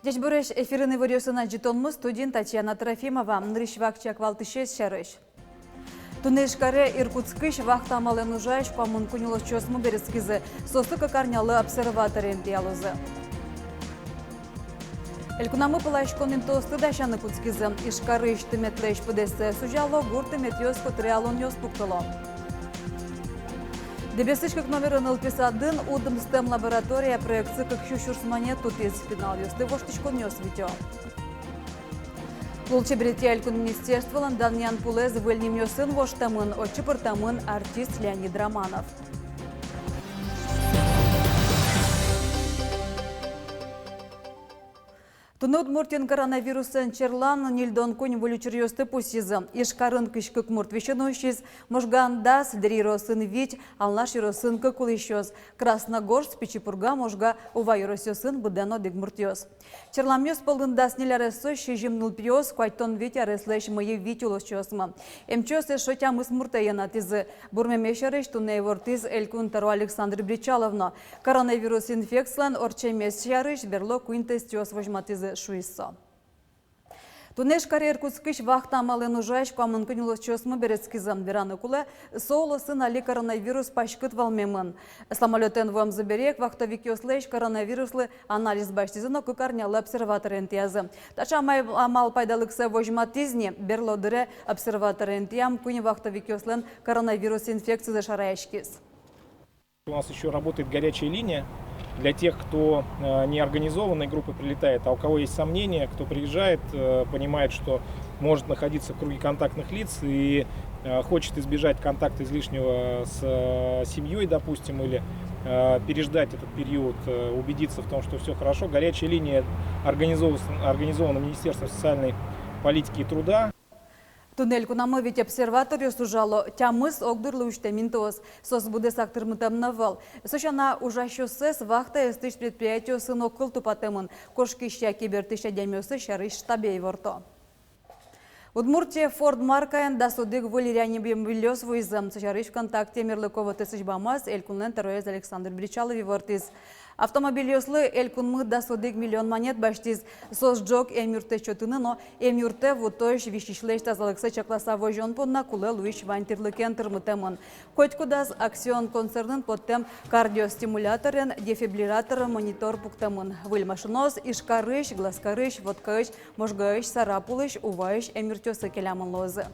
Дежбуреш эфирны вариосына житонмы студент Татьяна Трофимова нрышвакчак валтышес шарыш. Тунешкаре Иркутскыш вахтамалы нужаеш памун кунилос чосму берескизы сосыка карнялы обсерваторен диалозы. Элькунамы палашконын тосты дашаны кутскизы ишкарыш тыметлеш пыдесе сужало гурты метьёс котреалон ёс пуктало. Дебесышкак номер 051 удым стем лаборатория проекции как щущурсмане тут из финал ёсты воштышкон ёс видео. Лулчеберете Элькун министерство Ланданьян Пулез выльним ёсын воштамын отчепортамын артист Леонид Романов. Туны Удмуртин коронавирусын черлан нильдон кунь вылючер ёсты пусизы. Ишкарын кышкык мурт вещенущиз, можганда сдриро сын вить, алнаш сын кыкулищёс. Красногорск, Печипурга, можга ува сын будено дигмуртёс. Черлам ёс полында сниляресо шижим нулпьёс, квайтон вить ареслэш мые вить улощёсма. Эмчёс шотя мыс муртаена тизы. Бурмемешерыш туне вортиз Элькун Таро Александр Бричаловна. Коронавирус инфекциялан орчемес ярыш берло куинтестёс вожматизы шуиссо. Тунеш карьер кускыш вахтамалы нужаеш памын кунилос чосмы берецкизам вераны куле соолосын али коронавирус пашкыт валмемын. Самолетен вам заберег вахтовик ёслеш коронавируслы анализ баштизыно кукарнялы обсерваторен тязы. Таша амал пайдалыкса вожматизни берлодыре обсерваторен тям куни вахтовик ёслен коронавирус инфекции зашараешкиз. У нас еще работает горячая линия для тех, кто не организованной группы прилетает, а у кого есть сомнения, кто приезжает, понимает, что может находиться в круге контактных лиц и хочет избежать контакта излишнего с семьей, допустим, или переждать этот период, убедиться в том, что все хорошо. Горячая линия организована Министерством социальной политики и труда. Туннель кунамы ведь обсерваторию сужало тямыс огдырлы уштеминтос. Сос буде сактырмытам навал. Сошана ужащосес вахта эстыш предприятию сын окыл тупатемын. Кошки щаки бертыша демёсы шарыш штабей ворто. Удмуртия Форд Маркаен да судык валеряне бембилёс вуизам. Сошарыш ВКонтакте Мерлыкова тысяч бамаз Элькунлен Тароез Александр Бричалови вортиз. Автомобиль ёслы Элькунмы да судык миллион монет баштиз. Сос джок эмюрте чотыны, но эмюрте вутош вишишлеш тазалыксы чакласа вожон подна куле луиш вантирлыкен тырмытемын. Котькудаз акцион концернын подтем кардиостимуляторен, дефибрилляторен монитор пуктемын. Выльмашынос ишкарыш, глазкарыш, водкаыш, можгаыш, сарапулыш, уваыш эмюртёсы келямын лозы.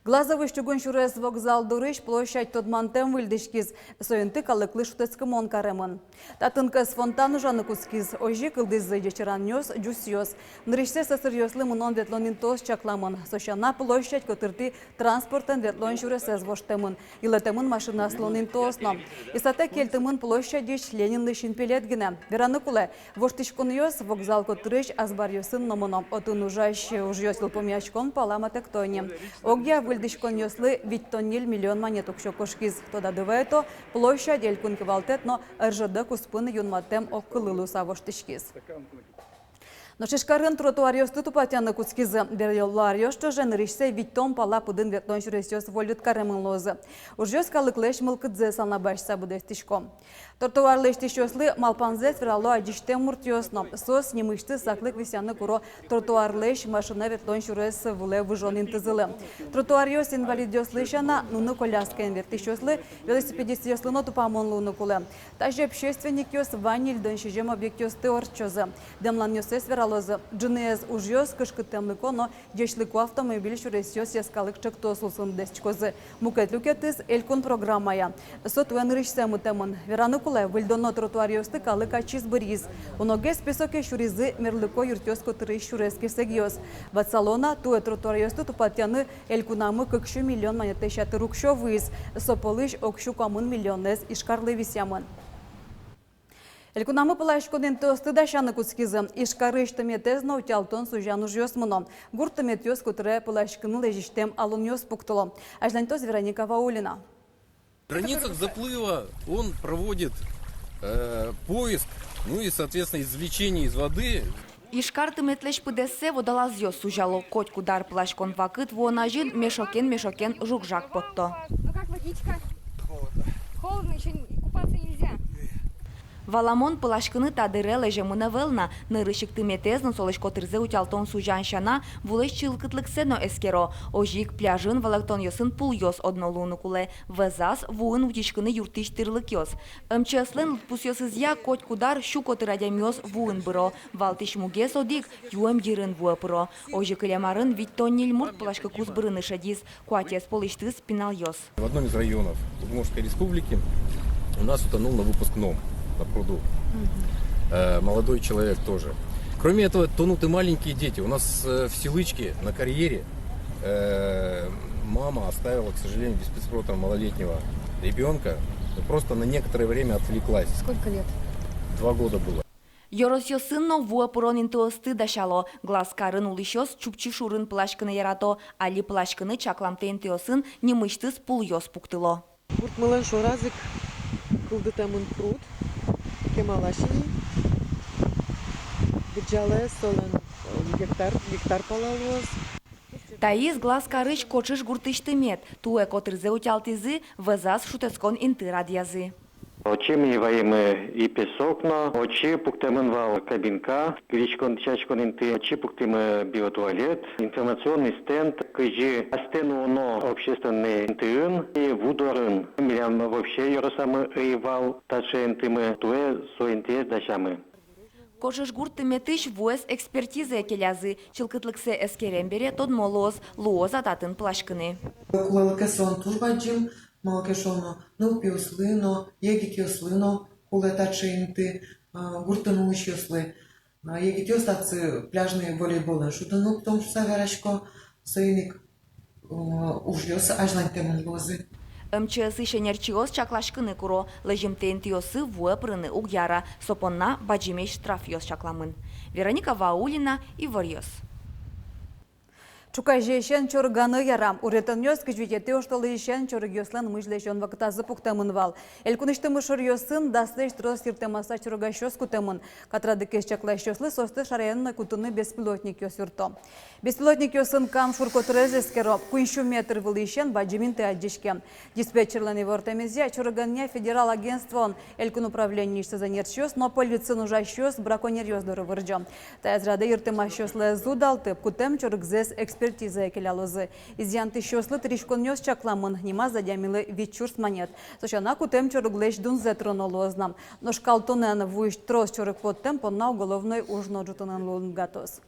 Глазовый штугун шурес вокзал дурыш площадь тодмантем выльдышкиз, союнты калыклы шутецкымон каремын. Татынкас фонтану жаны кускиз, ожи кылдызы жечеран нёс, джусьёс. Нрышсе сасырьёслы мунон ветлонин тос чакламын. Сощана площадь котырты транспортен ветлон шуресез воштемын. Илетемын машина слонин тосно. Исате кельтымын площадьыш Ленинлы шинпелетгине. Вераны куле, воштышкон ёс вокзал котырыш азбар ёсын номыном. Отын ужащ ужьёсил помячкон палама тектоне. Огья выльдышкон ёслы виттоннил миллион монет укшокошкиз. Тода дываето площадь Элькун кевалтет, но РЖД куспыны юнматем оккылылу савоштышкиз. Но шишкарын тротуар ёсты тупатяны куцкизы. Берлёллар ёшты жен ришсе виттон пала пудын ветлон шуресёс волют каремын лозы. Ужёс калыклеш мылкыдзе салнабаш сабудестишко. Тротуарлы штишёслы малпанзет врало адиштем муртёсно. Сос немышты саклык висяны куро тротуарлеш машина ветлон шурес вуле выжон интызылы. Тротуар ёс инвалид ёслышана нуны коляскаен вертишёслы велосипедист ёслыно тупамон луны кулы. Тажи общественник ёс ваниль дон шижем объект ёсты орчозы. Демлан ёсес вералозы. Джинез уж ёс кышкытемлыко, но дешлыку автомобиль шурес ёс яскалык чактосулсын дестчкозы. Мукет люкетыз Элькун программая. Сот венрышсе мутемын. Вераны куле выльдоно тротуар ёсты калык ачиз быриз. Уногес песоке шуризы мерлыко юртёс котыры шуреске сегиёс. Ватсалона туэ тротуар ёсты тупатяны Элькунамы кыкшу миллион монеты шаты рукшо выз. Сополыш окшу камын миллионез ишкарлы висямын. Элькунамы палашкоден тосты дашаны куцкизы. Ишкарыш тыметезно утялтон сужану жёс мыно. Гур тымет ёс кутыре палашкыны лежиштем алун ёс пуктыло. Ажлантоз Вероника Ваулина. В границах заплыва он проводит поиск, ну и, соответственно, извлечение из воды. Ишкар тыметлеш пыдессе водолаз ёс сужало. Коть кудар плашкон вакыт вонажин мешокен жукжак потто. Ну как водичка? Холодно. Холодно, еще купаться нельзя. Валамон пылашкыны тадыре лежемуна велна, нырышык метезн солышко тырзе утялтон сужаншана, вулеш чилкытлыксено эскеро, ожик пляжын валактон йосын пул йос однолуну куле, везас вуын утишкыны юртиш тырлык йос. МЧСлен пус йосызя коть кудар щуко тырадям йос вуын быро, валтиш муге содик юэм йырын вуэ пыро. Ожик илямарын вить тонниль мурт пылашкы куз бырыны шадис, куатес полыштыз пинал йос. В одном из районов Удмуртской республики у нас утонул на выпускном, на пруду. Молодой человек тоже. Кроме этого, тонут и маленькие дети. У нас в Селычке на карьере мама оставила, к сожалению, без присмотра малолетнего ребенка. Просто на некоторое время отвлеклась. Сколько лет? 2 года было. Йорос йосынно вуа пуронин туосты дашало, глаз карын улышос чупчи шурын плашкыны ярато, али плашкыны чакламтен теосын немыштыз пул йос пуктыло. Буртмалан шоразик кылдытамын пруд, кемалашини, гджале солан гектар палалуаз. Таис глаз карыш кочыш гуртыштымет, туэ котырзе утялтизы, везас шутескон инты радиязы. Очемливаємо і пісокно, очі пуктименвал кабінка, грічкон чачконінти, очі пуктиме біотуалет, інформаційний стенд, кажі астену оно общественний інтиын і вудорын. Мілям вообще йоросами ривал, таче інтиме туе соінтиез дашами. Кочыш гуртыметыш вуэс экспертиза келязы, чылкытлыксе эскерембере тодмолоз, луоз ататын плашкыны. Кулалкесон турбаджим, малкешоно, нылпиослыно, егикиослыно, кулетачинты, гуртануищослы. Егикиостацы пляжные волейболы шутану, потом саверашко, сойник ужьёс, ажлантемон лозы. МЧС шенерчиос чаклашкыны куро, лежимтен тиосы вуэ прыны угяра, сопонна баджимеш штраф йос чакламын. Вероника Ваулина и Варьос. Чукай жешен чорганы ярам. Уретен йос кичвитети оштолы жешен чорг йослан мыжлешен вактазы пуктамын вал. Элькунышты мышыр йосын дастыш трос сиртемаса чорга щос кутемын. Катрадыкеш чаклаш йослы состы шараянна кутыны беспилотник йос юрто. Беспилотник йосын кам шурко трезескеро, куиншу метр вылышен баджиминты аджишке. Диспетчерланы вортамезе чоргання федерал агентствон элькун управление занерчос, но полицин ужащос браконьерьос доры вырджо. Таязрады юртемащослы зудалты, кутем чоргзес экспертиза келялозы. Изянты щослы тришкон нёс чакламын, нема задямилы вичурс монет. Сочана кутем чорглеш дунзе тронолознам. Но шкалтонен вуйш трос чорг под темпо на уголовной ужно джутонен лунгатос.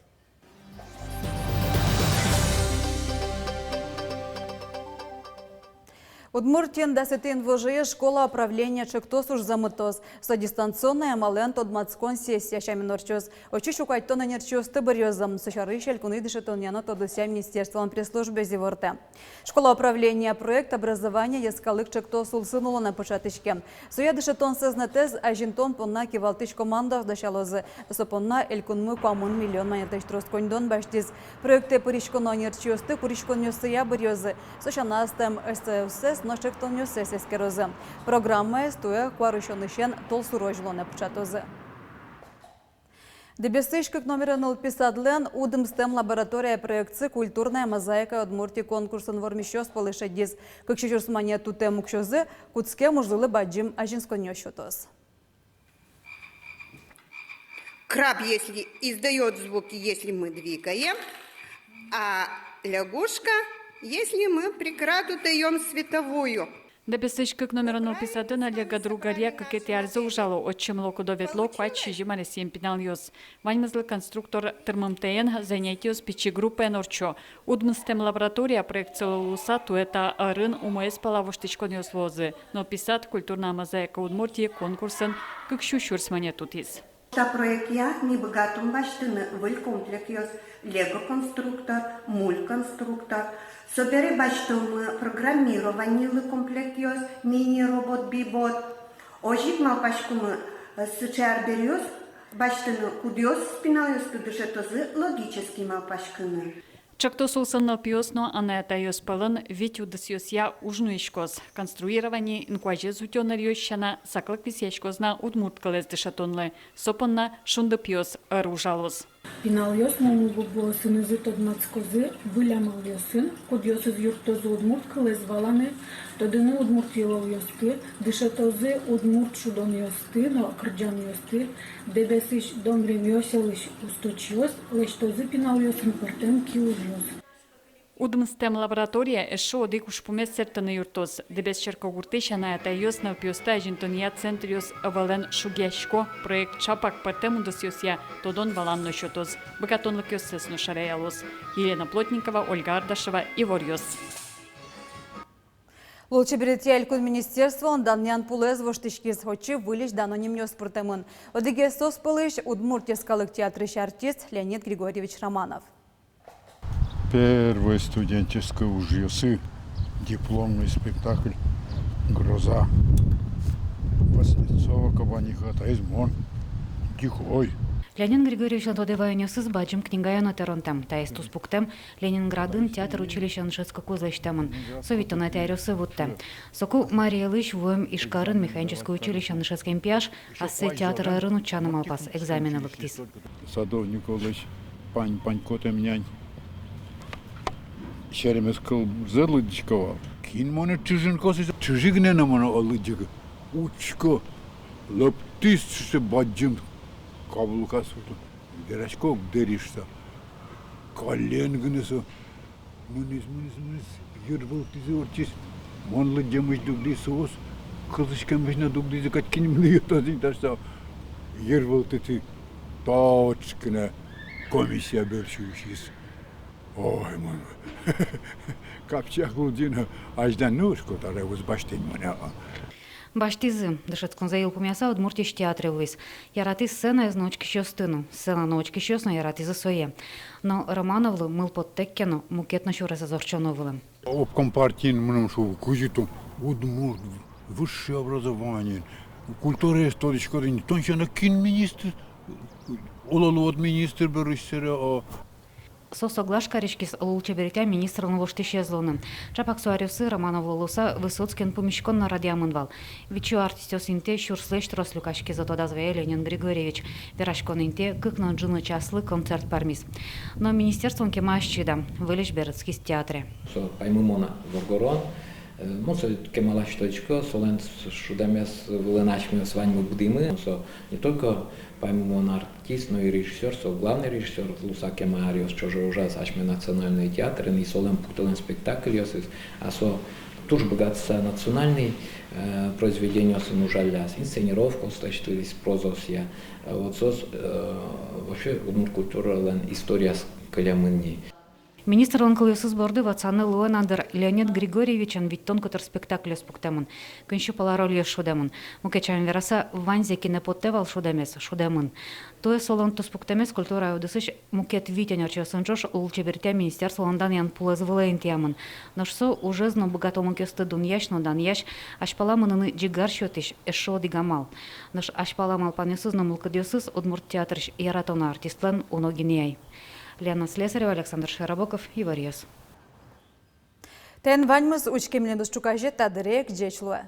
Удмуртien десятин вожие школа управления чектос уж замытос. Со дистанционная малент от мацкон сессия шаминорчос. Очи шукать на нерчос тыбырьозом. Сочарыщель куныдыши тоняно тодуся министерством пресс-службы зиворте. Школа управления проект образования ескалык чектос улсынула на початышке. Соядыши тон сезнетез, а жинтон понна кивалтыш командах дашалозы. Сопонна элькунмы камун миллион монетыш трос кондон баштиз. Проекты пыришконо нерчосты куришконёсыя бырьозы. Сочанастем СЦС но чектон сесескерозы. Программа стоя куарышонышен толсурожло на початозы. Дебесышкик номер 050 удымстем лаборатория проекции культурная мозаика Удмуртии конкурсын вормищос полышадиз. Как чечурс монету тему кшозы, куцке мужлы баджим ажинсконёщотос. Краб, если издает звуки, если мы двигаем, а лягушка, если мы преграду даем световую. Дебесышкик номер 051 Олега Другаря, как это арзаужало, отчим локу доветло, квач шижима ресим пинал йос. Ваньмазл конструктор термомтеен занятиос печи группы норчо. Удмстем лаборатория проекция луса туэта арын умоес палавоштичкон йос лозы. Но писат культурная мозаика Удмуртии конкурсен, как щущурс монетутис. Та проекция небогатым баштыны выль комплекс лего-конструктор, муль-конструктор. Собери баштымы программирование комплекс мини-робот бибот. Ожик малпашкумы сычар берёс баштыны кудёс спиналёс тудышетозы логический малпашкыны. Чактос улсанно пиосно, а на это йоспалын ведь удасьёсья ужнуишкос. Конструирование инкуаже зутёнарьёщана саклык висяшкозна удмурткалез дышатонлы. Сопонна шунда пиос оружалос. Пиналиос молугу сынызы тодмацкозы вылямалиосын, кодиосыз юртозы удмурт кылезваланы, тодыны удмурт еловиосты, дышатозы удмурт шудониосты, но кырджаниосты, дебесыш домремиоселыш усточиос, лештозы пиналиосын пыртем киловиос. Удмстем лаборатория ешо одик ушпумесерта на юртоз, дебес черкогуртеша на атайос на пиоста жинтония центриос авален шугешко, проект чапак партему досиосия, тодон валанно шотоз, богатон лакиосесно шареялос. Елена Плотникова, Ольга Ардашева и Ворьос. Лучше берете элькун министерство, он даннян пулез воштишкиз хочи вылиш даноним спортемын. Одиге сос пылыш удмуртескалык театрыш артист Леонид Григорьевич Романов. Первый студенческий ужасы, дипломный спектакль «Гроза». Воснецова, Кабаниха, Таизмон, Дихой. Леонид Григорьевич Антодевайнёсыз бачым книгаяно теронтам, таистус пуктем Ленинградын театр училищен шецкаку злэштамын, советона театрёсы вуттем. Соку Мария Лыч воем Ишкарын механическое училище шецкем пиаш, ассе театр арыну чаным алпас экзамены лыктис. Садов Николаевич, пань котем нянь. Şerimiz kıl zırlı dişkava. Kin mona çüzün kosu çüzük ne namana alıcık. Uçko. Laptis işte bacım kabul kasutu. Gereşko derişte. Kallen günüsü. Munis yırbıl dizi orçis. Monlı camış dugli sos. Kızışken beşine dugli kaç kinimli yutazın taşta. Yırbıl titi. Taçkine komisya bölüşüyüz. Ой, мой, капчак лудина, аждан нушку, тара узбаштин меня. Баштизы, дышецкон заил помяса удмуртиш театре лыс. Ярати сцена из ночки щостыну, сцена ночки щосно ярати за своє. Но Романовлы мыл под теккену, мукетно шуре зазорчоновылым. Об компартин мнем шо кузиту удмурт, высшее образование, культура историческая, тонче на кин министр, ололот министр берущере, Со соглашкаришкис лучше беретя министр новоштище зоны. Чапак суаревсы Романов Лолуса Высоцкин помещкон на радиамынвал. Вичу артистёс инте шурслеш трослюкашки зато дозве Ленин Григорьевич. Верашкон инте кыкно джины часлы концерт пармис. Но министерством кемашчида вылиш берецкис театре. Паймымона Воргорон. Мосо кемала шточко, солент шудамес вылыначми с вами будимы. Не только паймымон артист, но и режиссер, главный режиссер Луса Кемариос, что же ужас, ашме национальный театр, и солен путален спектакль, а со туж богатство национальный произведение с ужаляс, инсценировка, стачтылись прозосья, вот сос вообще культура история с калямынни. Министр онколосы сборды вацаны Луэнандер Леонид Григорьевичен виттон котор спектакль спуктемын. Көнші паларолия шудемын. Мукечан вераса ванзе кинепоттевал шудемес, шудемын. Тое солон то спуктемес культура аудысыш мукет витен орчосын жош улчеберте министерство ондан ян пулезвылы интиямын. Ношсо уже зно богатому кесты дуньяш, но даньяш, ашпаламыныны джигар шотиш, эшо дигамал. Нош ашпаламал панесыз, но мулкадиосыз удмурт театрыш яратона артистлен уногинеяй. Лена Слесарева, Александр Широбоков и Ворьос. Тен ваньмыз учкемлен душчука жет тадырек джечлуэ.